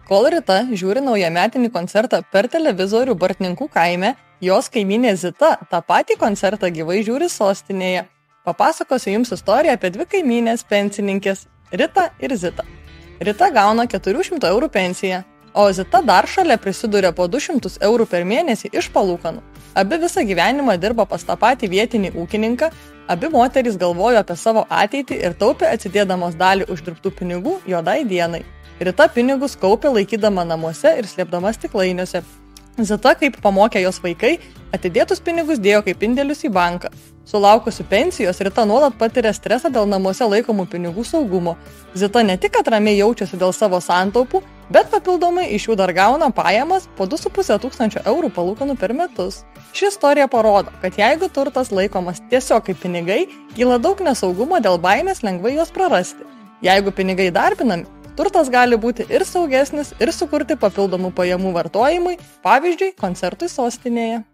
Kol Rita žiūri naujametinį koncertą per televizorių Bartninkų kaime, jos kaimynė Zita tą patį koncertą gyvai žiūri sostinėje. Papasakosiu jums istoriją apie dvi kaimynės pensininkės – Rita ir Zita. Rita gauna 400 eurų pensiją, o Zita dar šalia prisiduria po 200 eurų per mėnesį iš palūkanų. Abi visą gyvenimą dirba pas tą patį vietinį ūkininką, abi moterys galvojo apie savo ateitį ir taupė atsidėdamos dalį uždirbtų pinigų juodai dienai. Rita pinigus kaupė laikydama namuose ir slėpdama stiklainiuose. Zita, kaip pamokė jos vaikai, atidėtus pinigus dėjo kaip indėlius į banką. Sulaukusi pensijos, Rita nuolat patiria stresą dėl namuose laikomų pinigų saugumo. Zita ne tik ramiai jaučiasi dėl savo santaupų, bet papildomai iš jų dar gauna pajamas po 2,5 tūkstančio eurų palūkanų per metus. Ši istorija parodo, kad jeigu turtas laikomas tiesiog kaip pinigai, kyla daug nesaugumo dėl baimės lengvai juos prarasti. Jeigu pinigai darbinami, turtas gali būti ir saugesnis, ir sukurti papildomų pajamų vartojimui, pavyzdžiui, koncertui sostinėje.